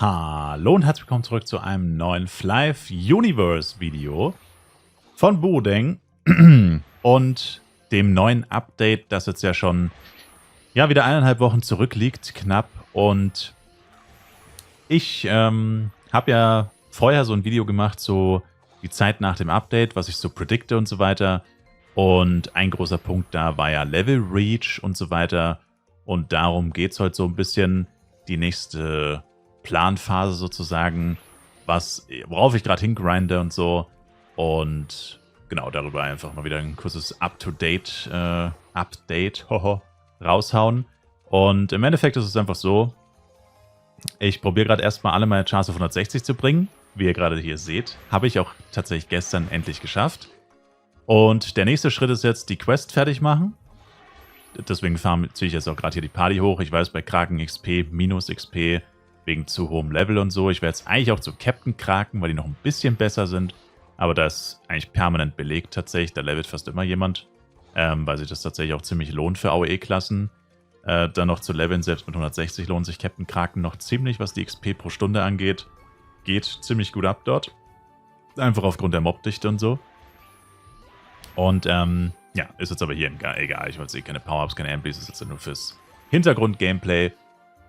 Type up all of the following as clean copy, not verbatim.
Hallo und herzlich willkommen zurück zu einem neuen Flive Universe Video von Budeng und dem neuen Update, das jetzt ja schon wieder 1,5 Wochen zurückliegt, knapp. Und ich habe ja vorher so ein Video gemacht, so die Zeit nach dem Update, was ich so predikte und so weiter. Und ein großer Punkt da war ja Level Reach und so weiter. Und darum geht es heute so ein bisschen, die nächste Planphase sozusagen, worauf ich gerade hingrinde und so. Und genau, darüber einfach mal wieder ein kurzes Up-to-Date Update raushauen. Und im Endeffekt ist es einfach so, ich probiere gerade erstmal alle meine Chars auf 160 zu bringen. Wie ihr gerade hier seht, habe ich auch tatsächlich gestern endlich geschafft. Und der nächste Schritt ist jetzt die Quest fertig machen. Deswegen ziehe ich jetzt auch gerade hier die Party hoch. Ich weiß, bei Kraken XP, minus XP, wegen zu hohem Level und so. Ich werde jetzt eigentlich auch zu Captain Kraken, weil die noch ein bisschen besser sind. Aber da ist eigentlich permanent belegt tatsächlich. Da levelt fast immer jemand, weil sich das tatsächlich auch ziemlich lohnt für AOE-Klassen. Dann noch zu leveln, selbst mit 160 lohnt sich Captain Kraken noch ziemlich, was die XP pro Stunde angeht. Geht ziemlich gut ab dort. Einfach aufgrund der Mobdichte und so. Und ja, ist jetzt aber hier egal. Ich wollte keine Power-Ups, keine Amplis, ist jetzt nur fürs Hintergrund-Gameplay.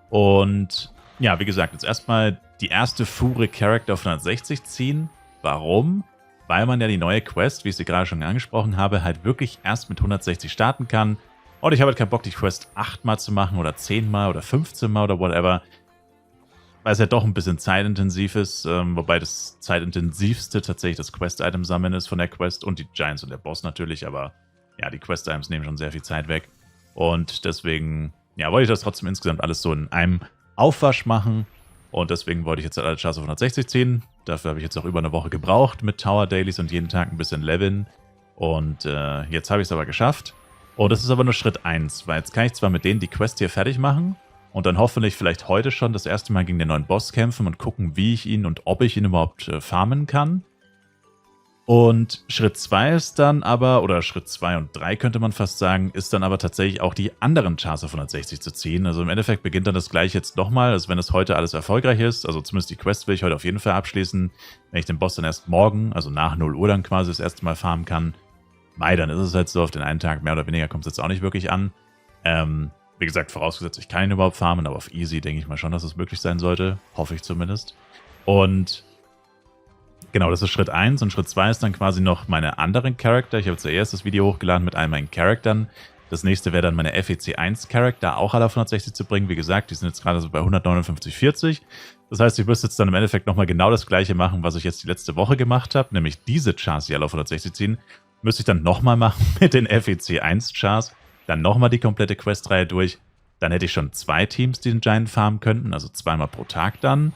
Und ja, wie gesagt, jetzt erstmal die erste Fuhre Character auf 160 ziehen. Warum? Weil man ja die neue Quest, wie ich sie gerade schon angesprochen habe, halt wirklich erst mit 160 starten kann. Und ich habe halt keinen Bock, die Quest 8-mal zu machen oder 10-mal oder 15-mal oder whatever. Weil es ja doch ein bisschen zeitintensiv ist, wobei das zeitintensivste tatsächlich das Quest-Item sammeln ist von der Quest und die Giants und der Boss natürlich, aber ja, die Quest-Items nehmen schon sehr viel Zeit weg. Und deswegen, ja, wollte ich das trotzdem insgesamt alles so in einem Aufwasch machen. Und deswegen wollte ich jetzt alle Chars auf 160 ziehen. Dafür habe ich jetzt auch über eine Woche gebraucht mit Tower Dailies und jeden Tag ein bisschen leveln. Und jetzt habe ich es aber geschafft. Und das ist aber nur Schritt 1, weil jetzt kann ich zwar mit denen die Quest hier fertig machen und dann hoffentlich vielleicht heute schon das erste Mal gegen den neuen Boss kämpfen und gucken, wie ich ihn und ob ich ihn überhaupt farmen kann. Und Schritt 2 ist dann aber, oder Schritt 2 und 3 könnte man fast sagen, ist dann aber tatsächlich auch die anderen Chars auf 160 zu ziehen. Also im Endeffekt beginnt dann das gleiche jetzt nochmal, also wenn es heute alles erfolgreich ist, also zumindest die Quest will ich heute auf jeden Fall abschließen, wenn ich den Boss dann erst morgen, also nach 0 Uhr dann quasi das erste Mal farmen kann. Dann ist es halt so, auf den einen Tag mehr oder weniger kommt es jetzt auch nicht wirklich an. Wie gesagt, vorausgesetzt, ich kann ihn überhaupt farmen, aber auf easy denke ich mal schon, dass es möglich sein sollte. Hoffe ich zumindest. Und genau, das ist Schritt 1 und Schritt 2 ist dann quasi noch meine anderen Charakter. Ich habe zuerst das Video hochgeladen mit all meinen Charaktern. Das nächste wäre dann meine FEC 1 Charakter auch alle auf 160 zu bringen. Wie gesagt, die sind jetzt gerade so bei 159,40. Das heißt, ich müsste jetzt dann im Endeffekt nochmal genau das gleiche machen, was ich jetzt die letzte Woche gemacht habe. Nämlich diese Chars, die alle auf 160 ziehen, müsste ich dann nochmal machen mit den FEC 1 Chars. Dann nochmal die komplette Questreihe durch. Dann hätte ich schon 2 Teams, die den Giant farmen könnten. Also 2-mal pro Tag dann.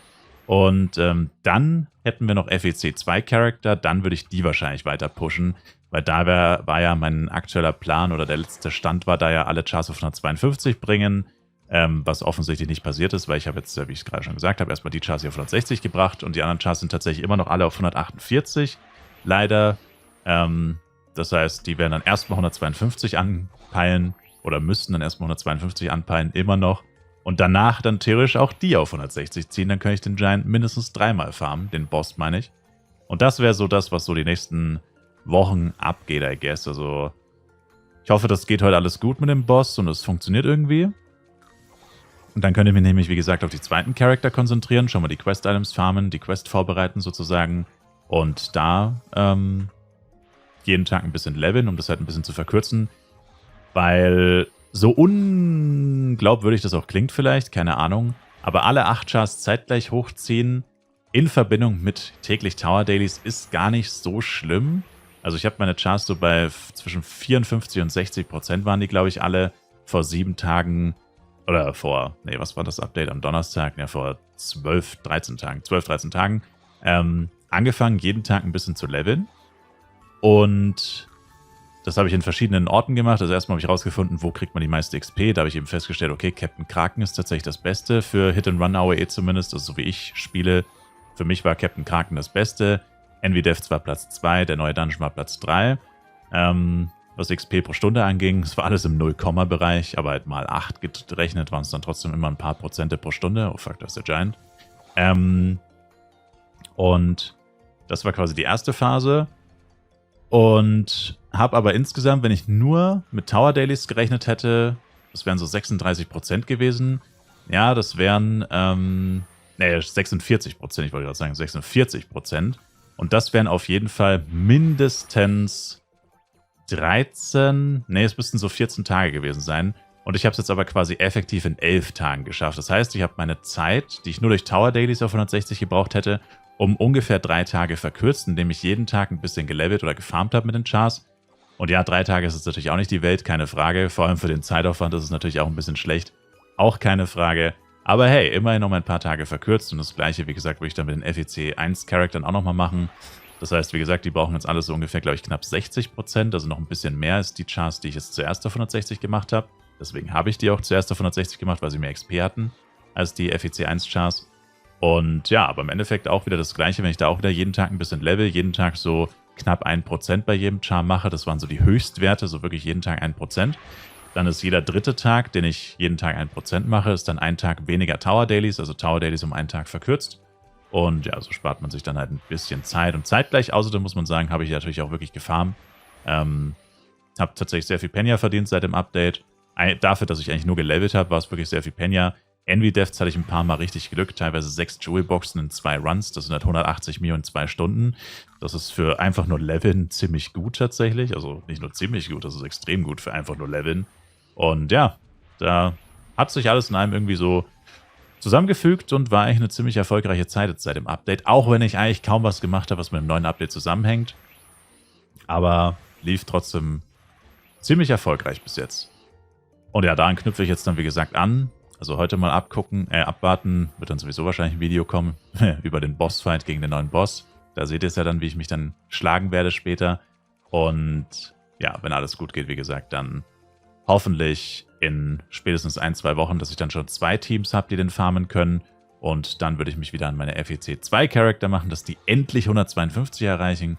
Und dann hätten wir noch FEC 2 Charakter, dann würde ich die wahrscheinlich weiter pushen, weil da war ja mein aktueller Plan oder der letzte Stand war da ja alle Chars auf 152 bringen, was offensichtlich nicht passiert ist, weil ich habe jetzt, wie ich es gerade schon gesagt habe, erstmal die Chars hier auf 160 gebracht und die anderen Chars sind tatsächlich immer noch alle auf 148, leider. Das heißt, die werden dann erstmal 152 anpeilen oder müssten dann erstmal 152 anpeilen, immer noch. Und danach dann theoretisch auch die auf 160 ziehen, dann könnte ich den Giant mindestens 3-mal farmen, den Boss meine ich. Und das wäre so das, was so die nächsten Wochen abgeht, I guess. Also ich hoffe, das geht heute alles gut mit dem Boss und es funktioniert irgendwie. Und dann könnt ihr mich nämlich, wie gesagt, auf die zweiten Charakter konzentrieren, schon mal die Quest-Items farmen, die Quest vorbereiten sozusagen. Und da jeden Tag ein bisschen leveln, um das halt ein bisschen zu verkürzen. Weil so unglaubwürdig das auch klingt vielleicht, keine Ahnung, aber alle 8 Chars zeitgleich hochziehen in Verbindung mit täglich Tower Dailies ist gar nicht so schlimm. Also ich habe meine Chars so bei zwischen 54 und 60% waren die, glaube ich, alle vor 7 Tagen oder vor, nee, was war das Update am Donnerstag? Ja, vor 12, 13 Tagen angefangen, jeden Tag ein bisschen zu leveln. Und das habe ich in verschiedenen Orten gemacht. Also erstmal habe ich herausgefunden, wo kriegt man die meiste XP. Da habe ich eben festgestellt, okay, Captain Kraken ist tatsächlich das Beste für Hit-and-Run AOE zumindest. Also so wie ich spiele, für mich war Captain Kraken das Beste. Envy Death war Platz 2, der neue Dungeon war Platz 3. Was XP pro Stunde anging, es war alles im 0-Bereich, aber halt mal 8 gerechnet waren es dann trotzdem immer ein paar Prozente pro Stunde. Oh fuck, da ist der Giant. Und das war quasi die erste Phase. Und habe aber insgesamt, wenn ich nur mit Tower Dailies gerechnet hätte, das wären so 36% gewesen. Ja, das wären 46%, ich wollte gerade sagen 46%. Und das wären auf jeden Fall mindestens 13, es müssten so 14 Tage gewesen sein. Und ich habe es jetzt aber quasi effektiv in 11 Tagen geschafft. Das heißt, ich habe meine Zeit, die ich nur durch Tower Dailies auf 160 gebraucht hätte, um ungefähr 3 Tage verkürzt, indem ich jeden Tag ein bisschen gelevelt oder gefarmt habe mit den Chars. Und ja, 3 Tage ist es natürlich auch nicht die Welt, keine Frage. Vor allem für den Zeitaufwand ist es natürlich auch ein bisschen schlecht. Auch keine Frage. Aber hey, immerhin noch mal ein paar Tage verkürzt. Und das gleiche, wie gesagt, würde ich dann mit den FEC 1 Charaktern auch nochmal machen. Das heißt, wie gesagt, die brauchen jetzt alles so ungefähr, glaube ich, knapp 60%. Also noch ein bisschen mehr als die Chars, die ich jetzt zuerst auf 160 gemacht habe. Deswegen habe ich die auch zuerst auf 160 gemacht, weil sie mehr XP hatten als die FEC 1 Chars. Und ja, aber im Endeffekt auch wieder das Gleiche, wenn ich da auch wieder jeden Tag ein bisschen level, jeden Tag so knapp 1% bei jedem Char mache. Das waren so die Höchstwerte, so wirklich jeden Tag 1%. Dann ist jeder dritte Tag, den ich jeden Tag 1% mache, ist dann ein Tag weniger Tower Dailies, also Tower Dailies um einen Tag verkürzt. Und ja, so spart man sich dann halt ein bisschen Zeit. Und zeitgleich, außerdem muss man sagen, habe ich natürlich auch wirklich gefarmt. Habe tatsächlich sehr viel Penya verdient seit dem Update. Dafür, dass ich eigentlich nur gelevelt habe, war es wirklich sehr viel Penya. Envy Deaths hatte ich ein paar Mal richtig Glück, teilweise 6 Jewel-Boxen in 2 Runs, das sind halt 180 Mio in 2 Stunden. Das ist für einfach nur Leveln ziemlich gut tatsächlich, also nicht nur ziemlich gut, das ist extrem gut für einfach nur Leveln. Und ja, da hat sich alles in einem irgendwie so zusammengefügt und war eigentlich eine ziemlich erfolgreiche Zeit jetzt seit dem Update, auch wenn ich eigentlich kaum was gemacht habe, was mit dem neuen Update zusammenhängt. Aber lief trotzdem ziemlich erfolgreich bis jetzt. Und ja, daran knüpfe ich jetzt dann wie gesagt an. Also heute mal abwarten, wird dann sowieso wahrscheinlich ein Video kommen über den Bossfight gegen den neuen Boss. Da seht ihr es ja dann, wie ich mich dann schlagen werde später. Und ja, wenn alles gut geht, wie gesagt, dann hoffentlich in spätestens 1-2 Wochen, dass ich dann schon 2 Teams habe, die den farmen können. Und dann würde ich mich wieder an meine FEC 2 Charakter machen, dass die endlich 152 erreichen.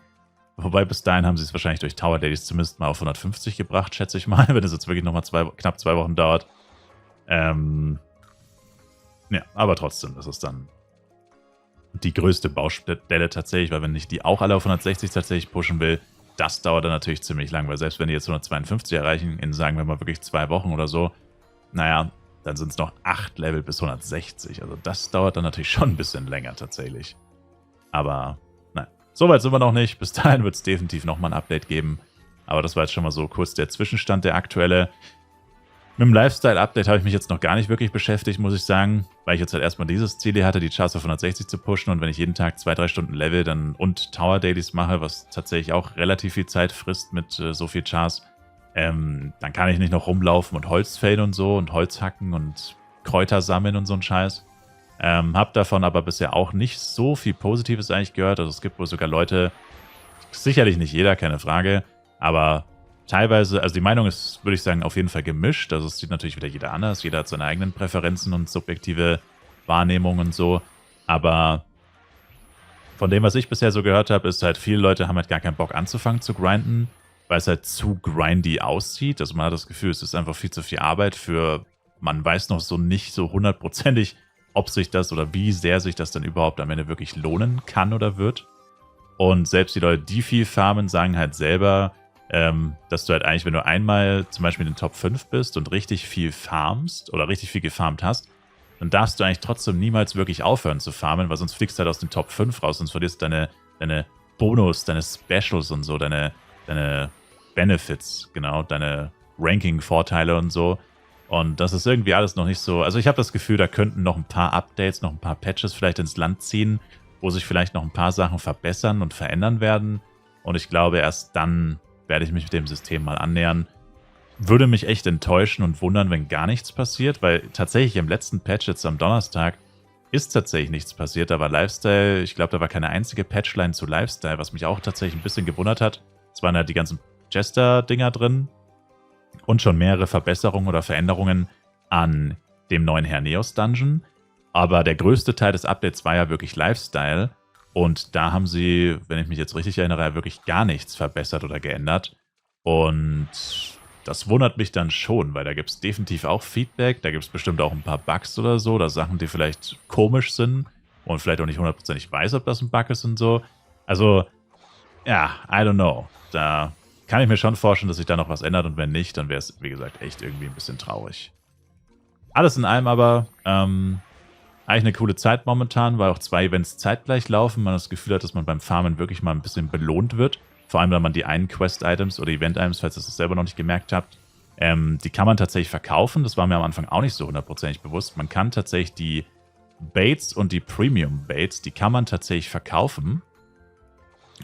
Wobei bis dahin haben sie es wahrscheinlich durch Tower Dailies zumindest mal auf 150 gebracht, schätze ich mal, wenn es jetzt wirklich nochmal knapp 2 Wochen dauert. Ja, aber trotzdem, das ist dann die größte Baustelle tatsächlich, weil wenn ich die auch alle auf 160 tatsächlich pushen will, das dauert dann natürlich ziemlich lang, weil selbst wenn die jetzt 152 erreichen, in sagen wir mal wirklich 2 Wochen oder so, naja, dann sind es noch 8 Level bis 160. Also das dauert dann natürlich schon ein bisschen länger tatsächlich. Aber nein, soweit sind wir noch nicht. Bis dahin wird es definitiv nochmal ein Update geben. Aber das war jetzt schon mal so kurz der Zwischenstand, der aktuelle. Mit dem Lifestyle-Update habe ich mich jetzt noch gar nicht wirklich beschäftigt, muss ich sagen, weil ich jetzt halt erstmal dieses Ziel hier hatte, die Chars auf 160 zu pushen, und wenn ich jeden Tag 2-3 Stunden level dann und Tower Dailies mache, was tatsächlich auch relativ viel Zeit frisst mit so viel Chars, dann kann ich nicht noch rumlaufen und Holz fällen und so und Holz hacken und Kräuter sammeln und so ein Scheiß. Hab davon aber bisher auch nicht so viel Positives eigentlich gehört. Also es gibt wohl sogar Leute, sicherlich nicht jeder, keine Frage, aber teilweise, also die Meinung ist, würde ich sagen, auf jeden Fall gemischt. Also es sieht natürlich wieder jeder anders. Jeder hat seine eigenen Präferenzen und subjektive Wahrnehmungen und so. Aber von dem, was ich bisher so gehört habe, ist halt, viele Leute haben halt gar keinen Bock anzufangen zu grinden, weil es halt zu grindy aussieht. Also man hat das Gefühl, es ist einfach viel zu viel Arbeit für, man weiß noch so nicht so hundertprozentig, ob sich das oder wie sehr sich das dann überhaupt am Ende wirklich lohnen kann oder wird. Und selbst die Leute, die viel farmen, sagen halt selber, dass du halt eigentlich, wenn du einmal zum Beispiel in den Top 5 bist und richtig viel farmst oder richtig viel gefarmt hast, dann darfst du eigentlich trotzdem niemals wirklich aufhören zu farmen, weil sonst fliegst du halt aus den Top 5 raus, sonst verlierst du deine Bonus, deine Specials und so, deine Benefits, genau, deine Ranking-Vorteile und so. Und das ist irgendwie alles noch nicht so, also ich habe das Gefühl, da könnten noch ein paar Updates, noch ein paar Patches vielleicht ins Land ziehen, wo sich vielleicht noch ein paar Sachen verbessern und verändern werden. Und ich glaube, erst dann werde ich mich mit dem System mal annähern. Würde mich echt enttäuschen und wundern, wenn gar nichts passiert, weil tatsächlich im letzten Patch jetzt am Donnerstag ist tatsächlich nichts passiert. Da war Lifestyle, ich glaube, da war keine einzige Patchline zu Lifestyle, was mich auch tatsächlich ein bisschen gewundert hat. Es waren halt die ganzen Jester-Dinger drin und schon mehrere Verbesserungen oder Veränderungen an dem neuen Herneos-Dungeon. Aber der größte Teil des Updates war ja wirklich Lifestyle. Und da haben sie, wenn ich mich jetzt richtig erinnere, ja wirklich gar nichts verbessert oder geändert. Und das wundert mich dann schon, weil da gibt es definitiv auch Feedback. Da gibt es bestimmt auch ein paar Bugs oder so, oder Sachen, die vielleicht komisch sind. und vielleicht auch nicht hundertprozentig weiß, ob das ein Bug ist und so. Also, ja, I don't know. Da kann ich mir schon vorstellen, dass sich da noch was ändert und wenn nicht, dann wäre es, wie gesagt, echt irgendwie ein bisschen traurig. Alles in allem aber, eigentlich eine coole Zeit momentan, weil auch 2 Events zeitgleich laufen. Man das Gefühl hat, dass man beim Farmen wirklich mal ein bisschen belohnt wird. Vor allem, wenn man die einen Quest-Items oder Event-Items, falls ihr das selber noch nicht gemerkt habt, die kann man tatsächlich verkaufen. Das war mir am Anfang auch nicht so hundertprozentig bewusst. Man kann tatsächlich die Baits und die Premium-Baits, die kann man tatsächlich verkaufen.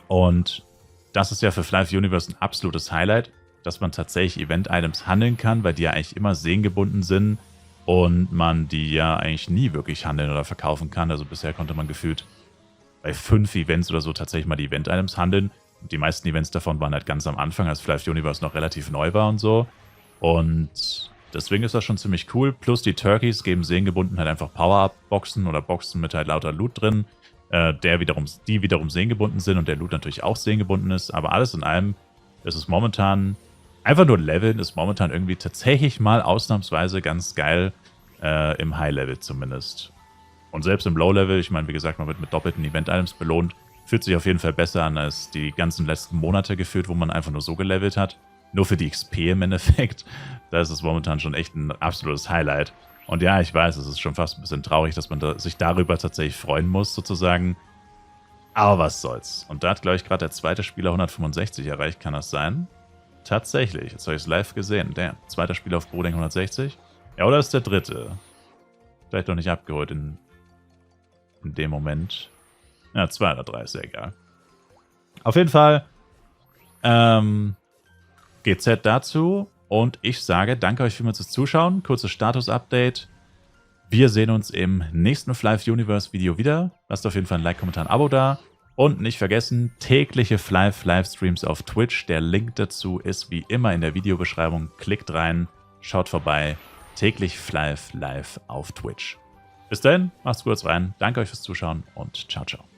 Und das ist ja für Flive Universe ein absolutes Highlight, dass man tatsächlich Event-Items handeln kann, weil die ja eigentlich immer sehengebunden sind und man die ja eigentlich nie wirklich handeln oder verkaufen kann. Also bisher konnte man gefühlt bei 5 Events oder so tatsächlich mal die Event-Items handeln. Und die meisten Events davon waren halt ganz am Anfang, als Flive Universe noch relativ neu war und so. Und deswegen ist das schon ziemlich cool. Plus die Turkeys geben sehengebunden halt einfach Power-Up-Boxen oder Boxen mit halt lauter Loot drin, die wiederum sehengebunden sind und der Loot natürlich auch sehengebunden ist. Aber alles in allem ist es momentan, einfach nur Leveln ist momentan irgendwie tatsächlich mal ausnahmsweise ganz geil, im High-Level zumindest. Und selbst im Low-Level, ich meine, wie gesagt, man wird mit doppelten Event-Items belohnt, fühlt sich auf jeden Fall besser an als die ganzen letzten Monate gefühlt, wo man einfach nur so gelevelt hat. Nur für die XP im Endeffekt. Da ist es momentan schon echt ein absolutes Highlight. Und ja, ich weiß, es ist schon fast ein bisschen traurig, dass man sich darüber tatsächlich freuen muss, sozusagen. Aber was soll's. Und da hat, glaube ich, gerade der zweite Spieler 165 erreicht, kann das sein? Tatsächlich, jetzt habe ich es live gesehen. Der zweite Spieler auf Broding 160. Ja, oder ist der dritte? Vielleicht noch nicht abgeholt in dem Moment. Ja, 2 oder 3, ist ja egal. Auf jeden Fall, GZ dazu und ich sage, danke euch vielmals fürs Zuschauen. Kurzes Status-Update. Wir sehen uns im nächsten Flive Universe Video wieder. Lasst auf jeden Fall ein Like, Kommentar, ein Abo da. Und nicht vergessen, tägliche Flive Livestreams auf Twitch. Der Link dazu ist wie immer in der Videobeschreibung. Klickt rein, schaut vorbei. Täglich Flive live auf Twitch. Bis dahin, macht's gut rein. Danke euch fürs Zuschauen und ciao, ciao.